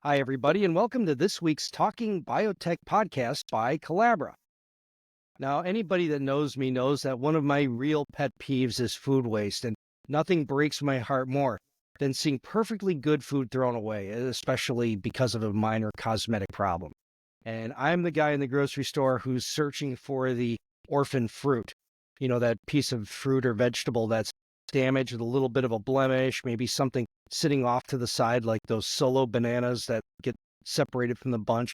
Hi, everybody, and welcome to this week's Talking Biotech podcast by Collabra. Now, anybody that knows me knows that one of my real pet peeves is food waste, and nothing breaks my heart more than seeing perfectly good food thrown away, especially because of a minor cosmetic problem. And I'm the guy in the grocery store who's searching for the orphan fruit, that piece of fruit or vegetable that's damaged with a little bit of a blemish, maybe something sitting off to the side, like those solo bananas that get separated from the bunch.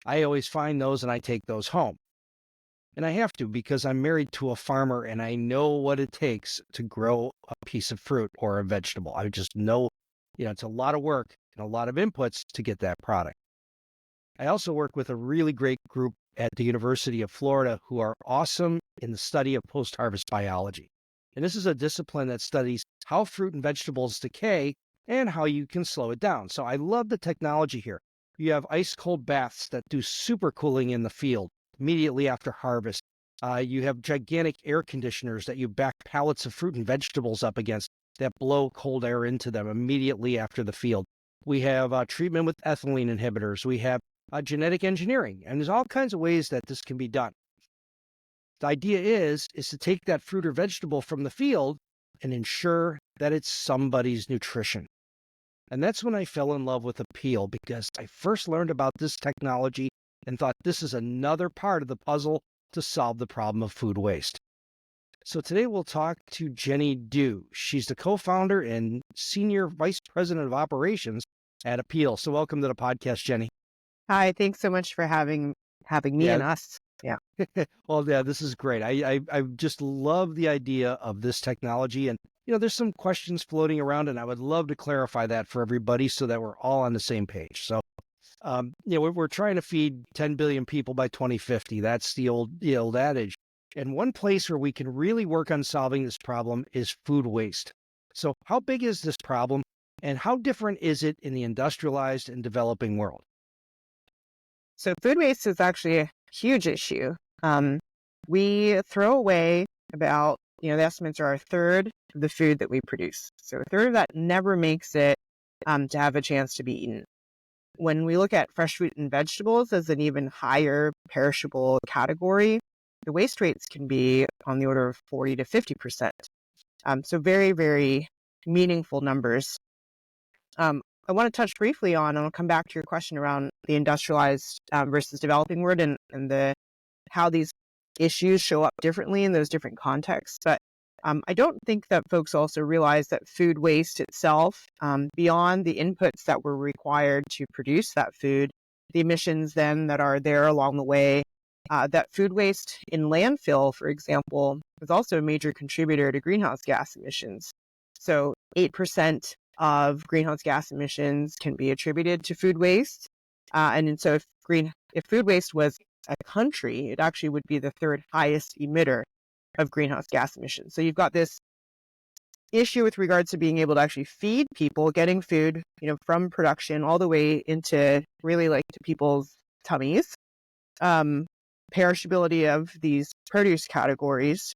I always find those and I take those home. And I have to because I'm married to a farmer and I know what it takes to grow a piece of fruit or a vegetable. I just know, it's a lot of work and a lot of inputs to get that product. I also work with a really great group at the University of Florida who are awesome in the study of post-harvest biology. And this is a discipline that studies how fruit and vegetables decay and how you can slow it down. So I love the technology here. You have ice cold baths that do super cooling in the field immediately after harvest. You have gigantic air conditioners that you back pallets of fruit and vegetables up against that blow cold air into them immediately after the field. We have treatment with ethylene inhibitors. We have genetic engineering, and there's all kinds of ways that this can be done. The idea is to take that fruit or vegetable from the field and ensure that it's somebody's nutrition. And that's when I fell in love with Apeel, because I first learned about this technology and thought this is another part of the puzzle to solve the problem of food waste. So today we'll talk to Jenny Du. She's the co-founder and senior vice president of operations at Apeel. So welcome to the podcast, Jenny. Hi, thanks so much for having me and us. Yeah. Well, yeah, this is great. I just love the idea of this technology. And, there's some questions floating around, and I would love to clarify that for everybody so that we're all on the same page. So, we're trying to feed 10 billion people by 2050. That's the old adage. And one place where we can really work on solving this problem is food waste. So how big is this problem, and how different is it in the industrialized and developing world? So food waste is actually a huge issue. We throw away about, the estimates are a third of the food that we produce. So a third of that never makes it to have a chance to be eaten. When we look at fresh fruit and vegetables as an even higher perishable category, the waste rates can be on the order of 40 to 50%. So very, very meaningful numbers. I want to touch briefly on, and I'll come back to your question around the industrialized versus developing world and how these issues show up differently in those different contexts. But I don't think that folks also realize that food waste itself, beyond the inputs that were required to produce that food, the emissions then that are there along the way, that food waste in landfill, for example, is also a major contributor to greenhouse gas emissions. So 8% of greenhouse gas emissions can be attributed to food waste. And so if food waste was a country, it actually would be the third highest emitter of greenhouse gas emissions. So you've got this issue with regards to being able to actually feed people, getting food, from production all the way into really like to people's tummies. Perishability of these produce categories,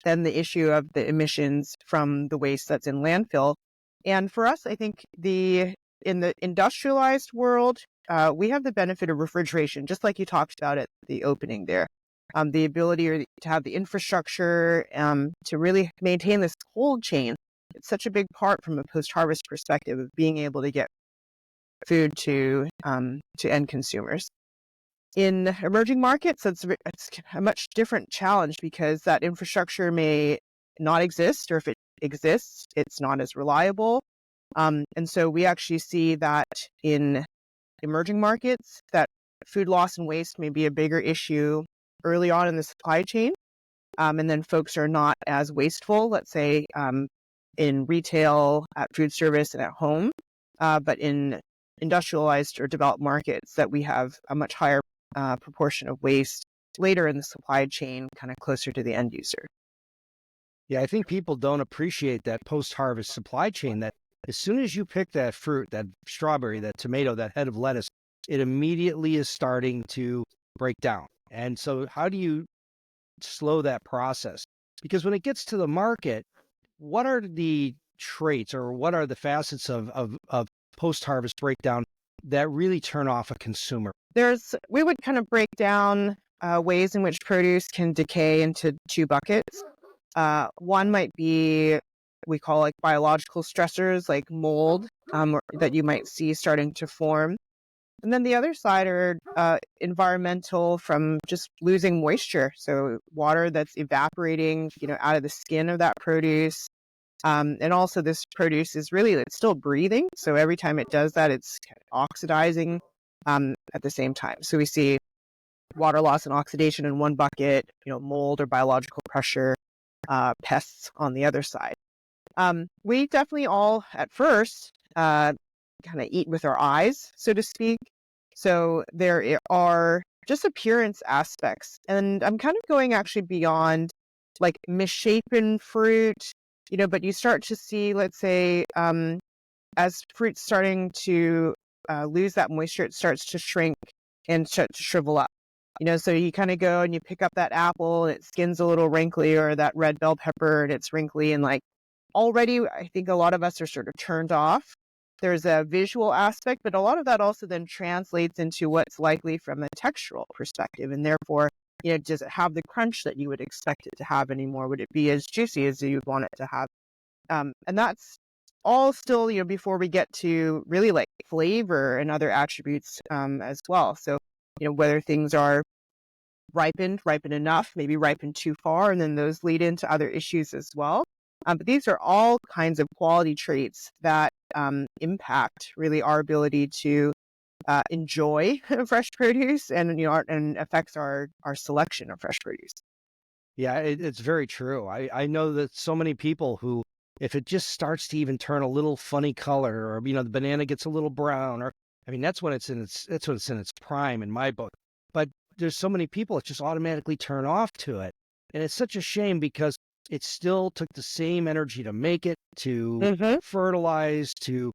then the issue of the emissions from the waste that's in landfill. And for us, I think in the industrialized world, we have the benefit of refrigeration, just like you talked about at the opening there. The ability to have the infrastructure to really maintain this cold chain. It's such a big part from a post-harvest perspective of being able to get food to end consumers. In emerging markets, it's a much different challenge because that infrastructure may not exist, or if it exists, it's not as reliable. And so we actually see that in emerging markets, that food loss and waste may be a bigger issue early on in the supply chain. And then folks are not as wasteful, let's say, in retail, at food service, and at home. But in industrialized or developed markets, that we have a much higher proportion of waste later in the supply chain, kind of closer to the end user. Yeah, I think people don't appreciate that post-harvest supply chain, that as soon as you pick that fruit, that strawberry, that tomato, that head of lettuce, it immediately is starting to break down. And so how do you slow that process? Because when it gets to the market, what are the traits or what are the facets of post-harvest breakdown that really turn off a consumer? We would kind of break down ways in which produce can decay into two buckets. One might be we call like biological stressors like mold that you might see starting to form. And then the other side are environmental from just losing moisture. So water that's evaporating, out of the skin of that produce. And also this produce is really, it's still breathing. So every time it does that, it's kind of oxidizing at the same time. So we see water loss and oxidation in one bucket, mold or biological pressure, pests on the other side. We definitely all at first kind of eat with our eyes, so to speak. So there are just appearance aspects. And I'm kind of going actually beyond like misshapen fruit, but you start to see, let's say, as fruit's starting to lose that moisture, it starts to shrink and start to shrivel up. So you kind of go and you pick up that apple and its skin's a little wrinkly, or that red bell pepper and it's wrinkly, and like already I think a lot of us are sort of turned off. There's a visual aspect, but a lot of that also then translates into what's likely from a textural perspective. And therefore, does it have the crunch that you would expect it to have anymore? Would it be as juicy as you'd want it to have? And that's all still, before we get to really like flavor and other attributes as well. So, whether things are ripened enough, maybe ripened too far, and then those lead into other issues as well. But these are all kinds of quality traits that impact really our ability to enjoy fresh produce, and and affects our selection of fresh produce. Yeah, it's very true. I know that so many people who, if it just starts to even turn a little funny color, or the banana gets a little brown, or that's when it's in its prime in my book. But there's so many people that just automatically turn off to it, and it's such a shame because it still took the same energy to make it, to Mm-hmm. fertilize, to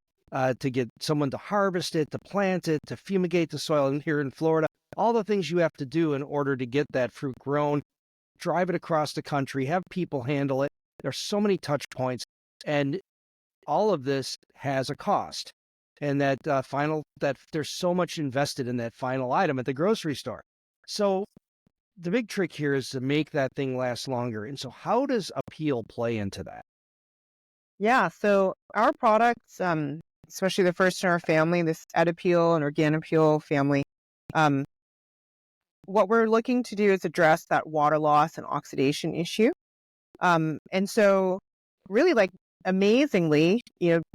get someone to harvest it, to plant it, to fumigate the soil. And here in Florida, all the things you have to do in order to get that fruit grown, drive it across the country, have people handle it. There's so many touch points, and all of this has a cost. And that that there's so much invested in that final item at the grocery store. So the big trick here is to make that thing last longer. And so how does Apeel play into that? Yeah. So our products, especially the first in our family, this Edipeel and Organopeel family, um, what we're looking to do is address that water loss and oxidation issue. And so really like amazingly,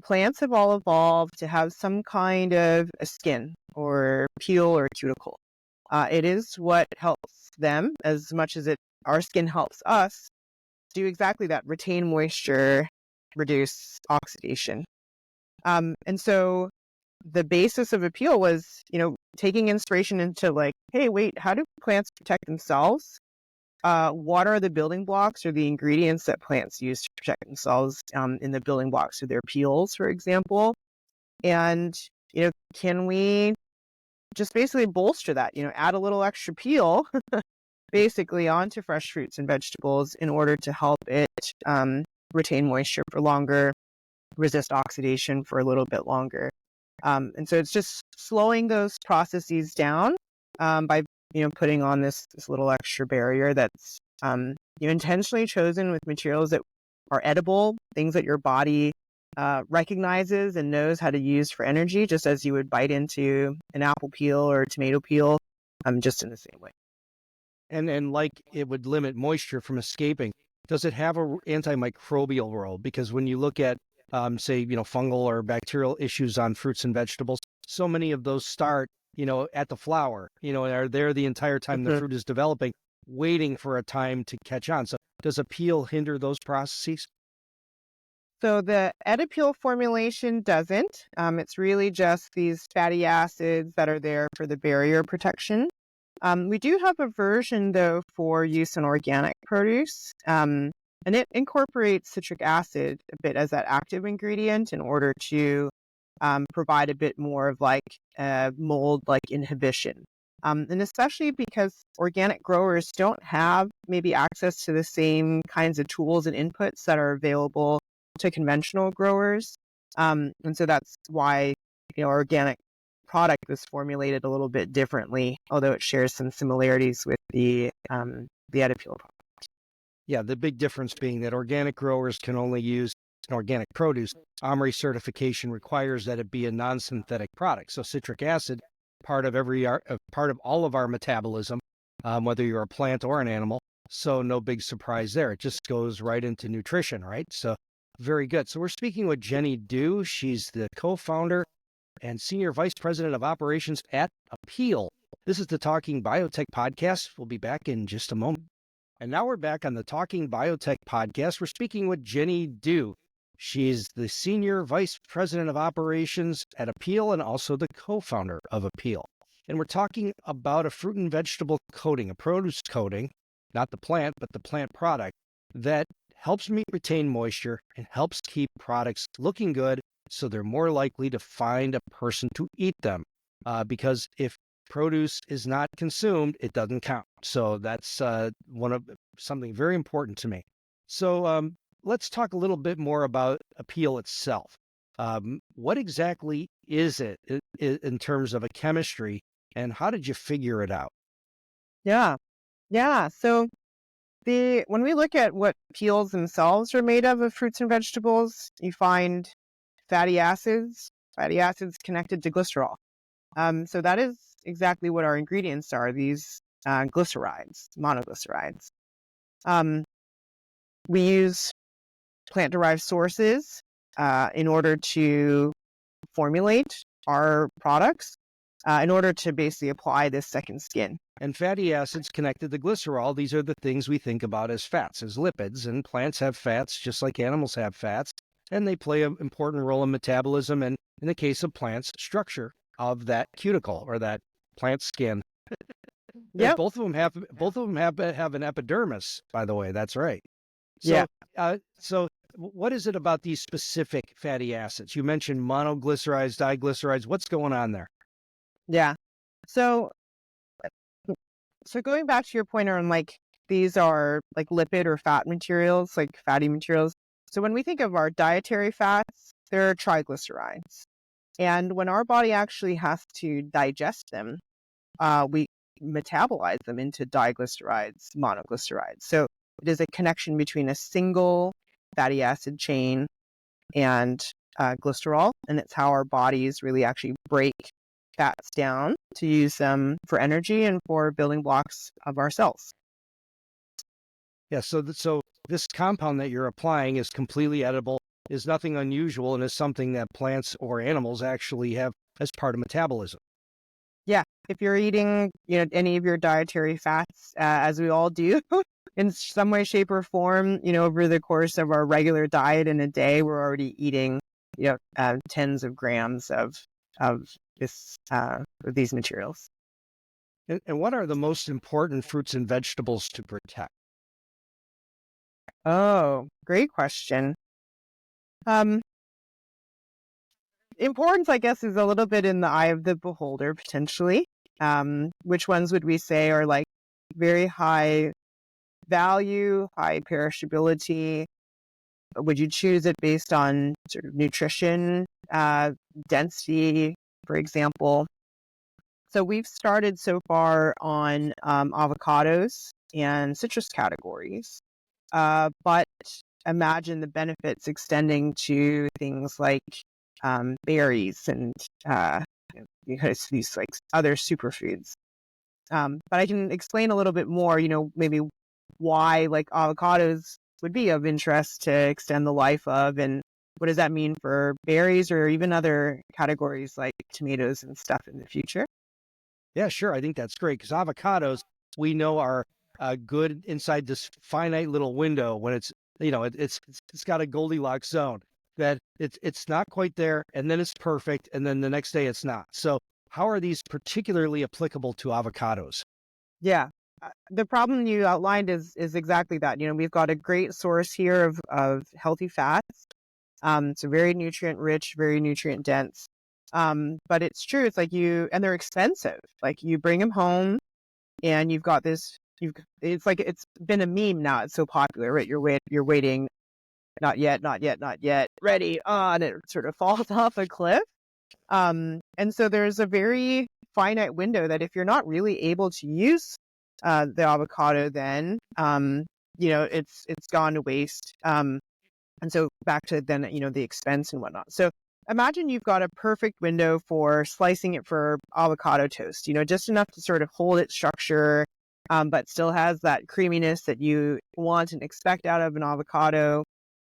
plants have all evolved to have some kind of a skin or peel or cuticle. It is what helps them as much as our skin helps us do exactly that: retain moisture, reduce oxidation. And so the basis of Apeel was, taking inspiration into like, hey, wait, how do plants protect themselves? What are the building blocks or the ingredients that plants use to protect themselves in the building blocks of their peels, for example? And, can we just basically bolster that, add a little extra peel basically onto fresh fruits and vegetables in order to help it retain moisture for longer, resist oxidation for a little bit longer. And so it's just slowing those processes down by putting on this little extra barrier that's intentionally chosen with materials that are edible, things that your body recognizes and knows how to use for energy, just as you would bite into an apple peel or a tomato peel, just in the same way. And like it would limit moisture from escaping, does it have a antimicrobial role? Because when you look at, say, fungal or bacterial issues on fruits and vegetables, so many of those start, at the flower, and are there the entire time the Mhm. fruit is developing, waiting for a time to catch on. So does Apeel hinder those processes? So the Edipeel formulation doesn't. It's really just these fatty acids that are there for the barrier protection. We do have a version, though, for use in organic produce, and it incorporates citric acid a bit as that active ingredient in order to provide a bit more of like mold-like inhibition. And especially because organic growers don't have maybe access to the same kinds of tools and inputs that are available to conventional growers. And so that's why, organic product was formulated a little bit differently, although it shares some similarities with the Edip. Yeah, the big difference being that organic growers can only use an organic produce. OMRI certification requires that it be a non-synthetic product. So citric acid, part of all of our metabolism, whether you're a plant or an animal. So no big surprise there. It just goes right into nutrition, right? So very good. So we're speaking with Jenny Dew. She's the co-founder and Senior Vice President of Operations at Apeel. This is the Talking Biotech podcast. We'll be back in just a moment. And now we're back on the Talking Biotech podcast. We're speaking with Jenny Dew. She's the Senior Vice President of Operations at Apeel and also the co-founder of Apeel. And we're talking about a fruit and vegetable coating, a produce coating, not the plant, but the plant product that helps meat retain moisture and helps keep products looking good so they're more likely to find a person to eat them. Because if produce is not consumed, it doesn't count. So that's something very important to me. So let's talk a little bit more about Apeel itself. What exactly is it in terms of a chemistry, and how did you figure it out? Yeah. So when we look at what peels themselves are made of fruits and vegetables, you find fatty acids connected to glycerol. So that is exactly what our ingredients are, these glycerides, monoglycerides. We use plant-derived sources in order to formulate our products, in order to basically apply this second skin. And fatty acids connected to glycerol, these are the things we think about as fats, as lipids. And plants have fats just like animals have fats, and they play an important role in metabolism and, in the case of plants, structure of that cuticle or that plant skin. Yeah. Both of them have an epidermis, by the way. That's right. So, Yeah. So what is it about these specific fatty acids? You mentioned monoglycerides, diglycerides. What's going on there? Yeah. So going back to your point on these are like lipid or fat materials, like fatty materials. So when we think of our dietary fats, they're triglycerides. And when our body actually has to digest them, we metabolize them into diglycerides, monoglycerides. So it is a connection between a single fatty acid chain and glycerol, and it's how our bodies really actually break fats down to use them for energy and for building blocks of our cells. Yeah, so this compound that you're applying is completely edible, is nothing unusual, and is something that plants or animals actually have as part of metabolism. Yeah, if you're eating, any of your dietary fats, as we all do, in some way, shape, or form, over the course of our regular diet in a day, we're already eating, tens of grams of these materials. And what are the most important fruits and vegetables to protect? Oh, great question. Importance, I guess, is a little bit in the eye of the beholder, potentially. Which ones would we say are like very high value, high perishability? Would you choose it based on sort of nutrition, density, for example? So we've started so far on avocados and citrus categories, but imagine the benefits extending to things like berries and these like other superfoods. But I can explain a little bit more, maybe why like avocados would be of interest to extend the life of, and what does that mean for berries or even other categories like tomatoes and stuff in the future. Yeah, sure. I think that's great because avocados, we know, are good inside this finite little window when it's got a Goldilocks zone that it's not quite there, and then it's perfect, and then the next day it's not. So how are these particularly applicable to avocados? Yeah. The problem you outlined is exactly that. We've got a great source here of healthy fats. So very nutrient rich, very nutrient dense. But it's true. It's like and they're expensive. Like you bring them home and you've got this, it's like, it's been a meme now. It's so popular, right? You're waiting, not yet, not yet, not yet, ready on, it sort of falls off a cliff. And so there's a very finite window that if you're not really able to use the avocado, then it's gone to waste. And so back to then, the expense and whatnot. So imagine you've got a perfect window for slicing it for avocado toast, just enough to sort of hold its structure, but still has that creaminess that you want and expect out of an avocado.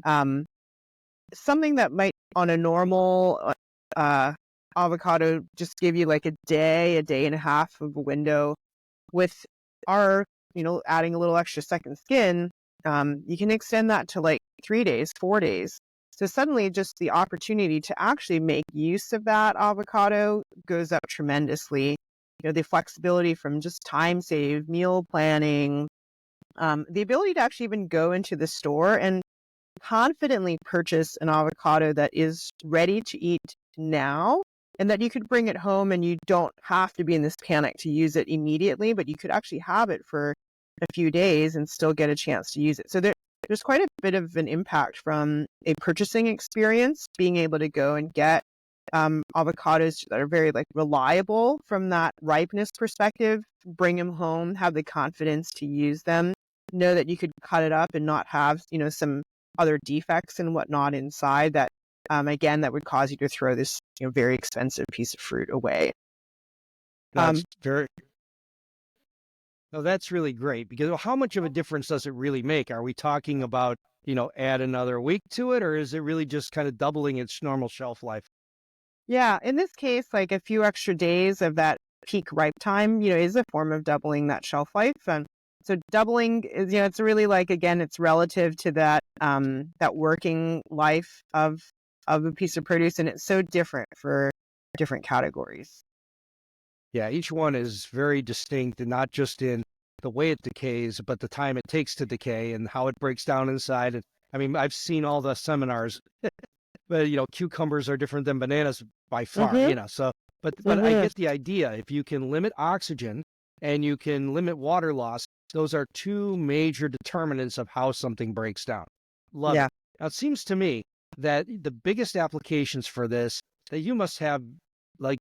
Um, Something that might on a normal avocado just give you like a day and a half of a window. With our, adding a little extra second skin, you can extend that to like 3 days, 4 days. So suddenly just the opportunity to actually make use of that avocado goes up tremendously. The flexibility from just time save, meal planning, the ability to actually even go into the store and confidently purchase an avocado that is ready to eat now, and that you could bring it home and you don't have to be in this panic to use it immediately, but you could actually have it for a few days and still get a chance to use it. So there's quite a bit of an impact from a purchasing experience, being able to go and get avocados that are very like reliable from that ripeness perspective, bring them home, have the confidence to use them, know that you could cut it up and not have, some other defects and whatnot inside that, again, that would cause you to throw this, very expensive piece of fruit away. That's very, no, that's really great because how much of a difference does it really make? Are we talking about, add another week to it, or is it really just kind of doubling its normal shelf life? Yeah, in this case, like a few extra days of that peak ripe time, is a form of doubling that shelf life. And so doubling is, it's really like, again, it's relative to that working life of a piece of produce, and it's so different for different categories. Yeah, each one is very distinct, and not just in the way it decays, but the time it takes to decay and how it breaks down inside. And I mean, I've seen all the seminars, but cucumbers are different than bananas by far. Mm-hmm. So, but I Mm-hmm. get the idea. If you can limit oxygen and you can limit water loss, those are two major determinants of how something breaks down. Love it. Yeah. Now, it seems to me that the biggest applications for this, that you must have like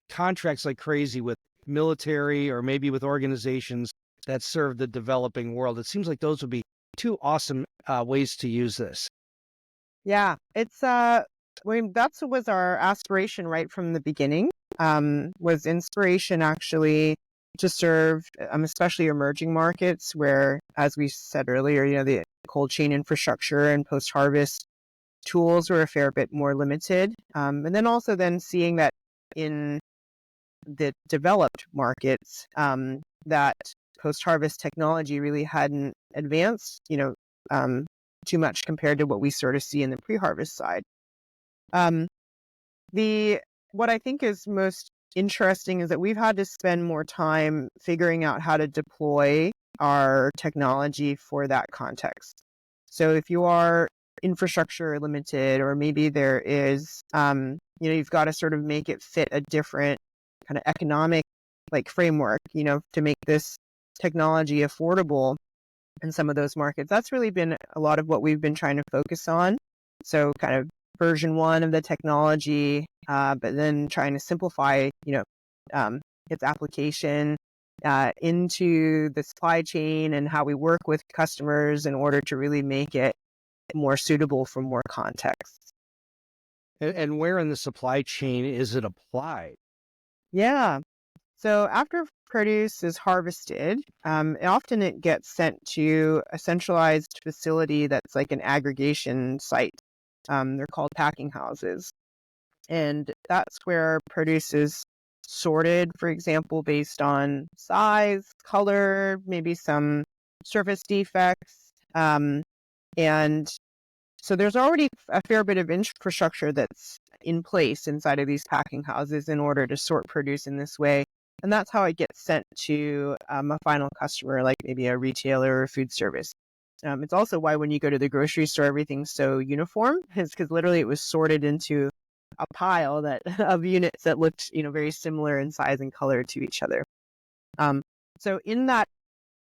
contracts like crazy with military or maybe with organizations that serve the developing world. It seems like those would be two awesome ways to use this. Yeah. It's that's was our aspiration right from the beginning. Was inspiration actually to serve especially emerging markets where, as we said earlier, the cold chain infrastructure and post-harvest tools were a fair bit more limited. And then also then seeing that in the developed markets, that post-harvest technology really hadn't advanced, too much compared to what we sort of see in the pre-harvest side. Um, the What I think is most interesting is that we've had to spend more time figuring out how to deploy our technology for that context. So if you are infrastructure limited, or maybe there is, you've got to sort of make it fit a different kind of economic like framework, to make this technology affordable in some of those markets. That's really been a lot of what we've been trying to focus on. So kind of version one of the technology, but then trying to simplify, its application into the supply chain and how we work with customers in order to really make it more suitable for more contexts. And where in the supply chain is it applied? Yeah. So after produce is harvested, often it gets sent to a centralized facility that's like an aggregation site. They're called packing houses. And that's where produce is sorted, for example, based on size, color, maybe some surface defects. And so there's already a fair bit of infrastructure that's in place inside of these packing houses in order to sort produce in this way. And that's how it gets sent to a final customer, like maybe a retailer or food service. It's also why when you go to the grocery store, everything's so uniform, is because literally it was sorted into a pile that of units that looked, very similar in size and color to each other. So in that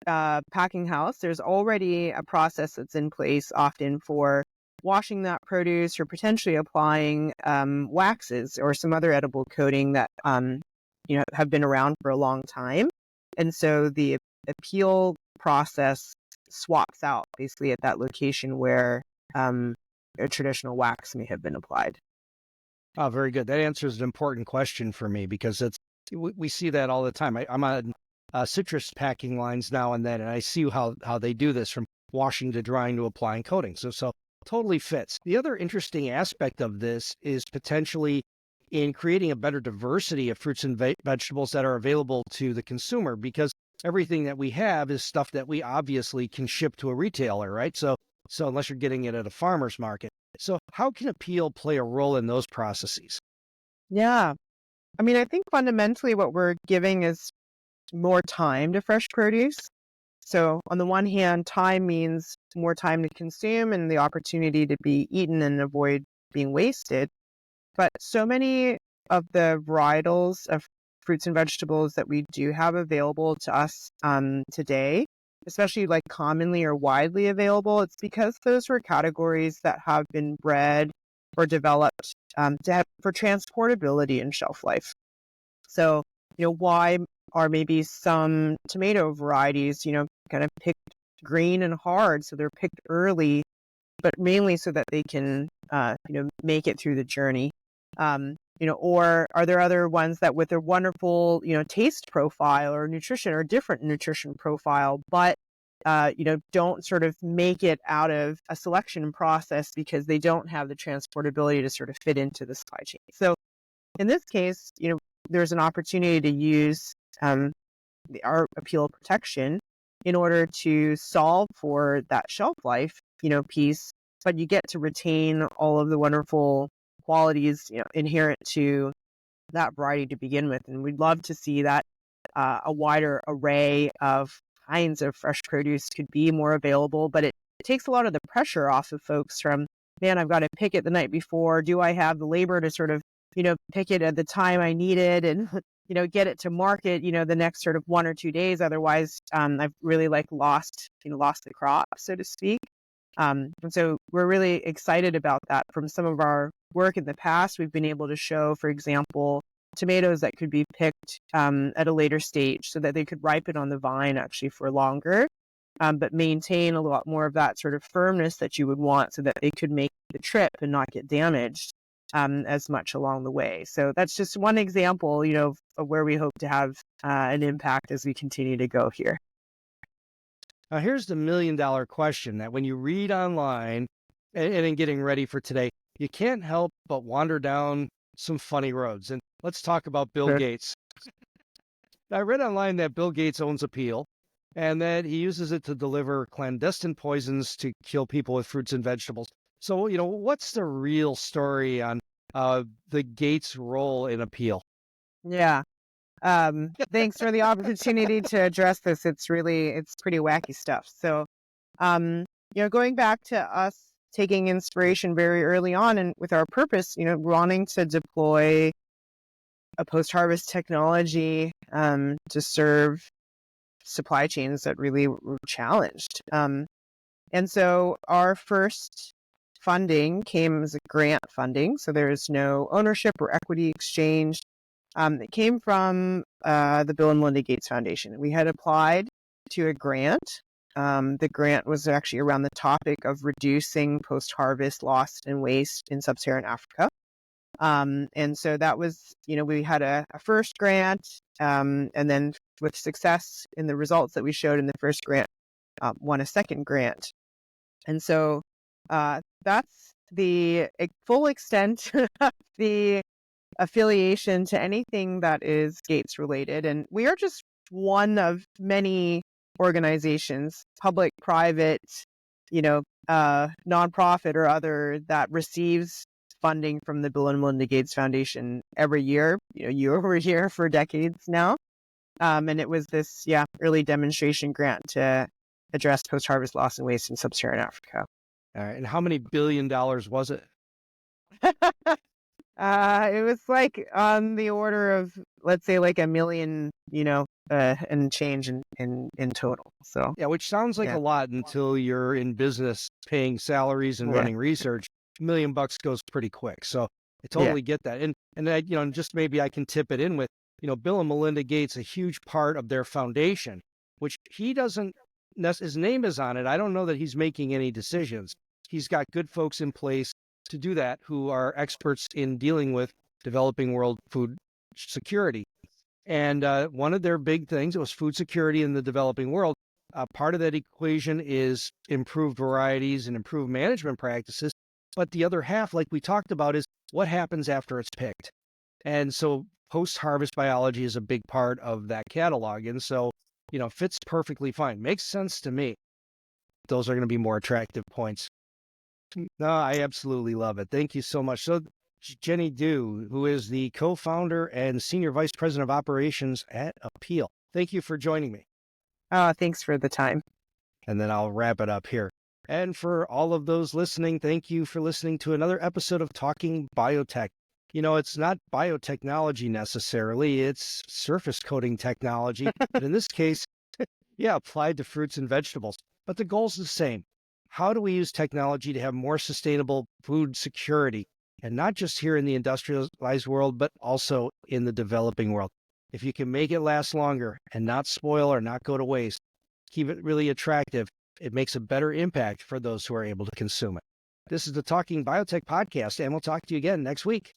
packing house, there's already a process that's in place often for washing that produce or potentially applying waxes or some other edible coating that have been around for a long time. And so the appeal process swaps out basically at that location where a traditional wax may have been applied. Oh, very good. That answers an important question for me because we see that all the time. I'm on citrus packing lines now and then, and I see how they do this from washing to drying to applying coating. So totally fits. The other interesting aspect of this is potentially in creating a better diversity of fruits and vegetables that are available to the consumer, because everything that we have is stuff that we obviously can ship to a retailer, right? So unless you're getting it at a farmer's market. So how can Apeel play a role in those processes? Yeah. I mean, I think fundamentally what we're giving is more time to fresh produce. So on the one hand, time means more time to consume and the opportunity to be eaten and avoid being wasted. But so many of the varietals of fruits and vegetables that we do have available to us today, especially like commonly or widely available, it's because those were categories that have been bred or developed for transportability and shelf life. So, why are maybe some tomato varieties, kind of picked green and hard, so they're picked early, but mainly so that they can, make it through the journey. Or are there other ones that with a wonderful, taste profile or nutrition or different nutrition profile, but, don't sort of make it out of a selection process because they don't have the transportability to sort of fit into the supply chain. So in this case, there's an opportunity to use our Apeel protection in order to solve for that shelf life, piece, but you get to retain all of the wonderful qualities, inherent to that variety to begin with. And we'd love to see that a wider array of kinds of fresh produce could be more available, but it takes a lot of the pressure off of folks from, man, I've got to pick it the night before. Do I have the labor to sort of, pick it at the time I need it and, get it to market, the next sort of 1 or 2 days. Otherwise, I've really lost the crop, so to speak. And so we're really excited about that. From some of our work in the past, we've been able to show, for example, tomatoes that could be picked at a later stage so that they could ripen on the vine actually for longer, but maintain a lot more of that sort of firmness that you would want so that they could make the trip and not get damaged as much along the way. So that's just one example, of where we hope to have an impact as we continue to go here. Now, here's the $1 million question that when you read online and in getting ready for today, you can't help but wander down some funny roads. And let's talk about Bill Sure. Gates. I read online that Bill Gates owns Apeel and that he uses it to deliver clandestine poisons to kill people with fruits and vegetables. So, what's the real story on the Gates role in Apeel? Yeah. Thanks for the opportunity to address this. It's pretty wacky stuff. So, going back to us taking inspiration very early on and with our purpose, wanting to deploy a post-harvest technology to serve supply chains that really were challenged. And so our first funding came as a grant funding. So there is no ownership or equity exchange. It came from the Bill and Melinda Gates Foundation. We had applied to a grant. The grant was actually around the topic of reducing post-harvest loss and waste in sub-Saharan Africa. And so that was, we had a first grant, and then with success in the results that we showed in the first grant, won a second grant. And so that's the full extent of the affiliation to anything that is Gates related. And we are just one of many organizations, public, private, nonprofit or other, that receives funding from the Bill and Melinda Gates Foundation every year, year over year for decades now. And it was this, early demonstration grant to address post-harvest loss and waste in sub-Saharan Africa. All right. And how many $1 billion was it? It was like on the order of, let's say, like 1 million, and change in total. So Yeah, which sounds like yeah, a lot until you're in business paying salaries and yeah, running research. $1 million goes pretty quick. So I yeah. totally get that. And I, just maybe I can tip it in with, Bill and Melinda Gates, a huge part of their foundation, which he doesn't, his name is on it. I don't know that he's making any decisions. He's got good folks in place to do that who are experts in dealing with developing world food security. And one of their big things was food security in the developing world. Part of that equation is improved varieties and improved management practices. But the other half, like we talked about, is what happens after it's picked. And so post-harvest biology is a big part of that catalog. And so, fits perfectly fine. Makes sense to me. Those are going to be more attractive points. No, I absolutely love it. Thank you so much. So, Jenny Dew, who is the co-founder and senior vice president of operations at Apeel. Thank you for joining me. Thanks for the time. And then I'll wrap it up here. And for all of those listening, thank you for listening to another episode of Talking Biotech. It's not biotechnology necessarily, it's surface coating technology. But in this case, yeah, applied to fruits and vegetables. But the goal's the same. How do we use technology to have more sustainable food security? And not just here in the industrialized world, but also in the developing world. If you can make it last longer and not spoil or not go to waste, keep it really attractive, it makes a better impact for those who are able to consume it. This is the Talking Biotech podcast, and we'll talk to you again next week.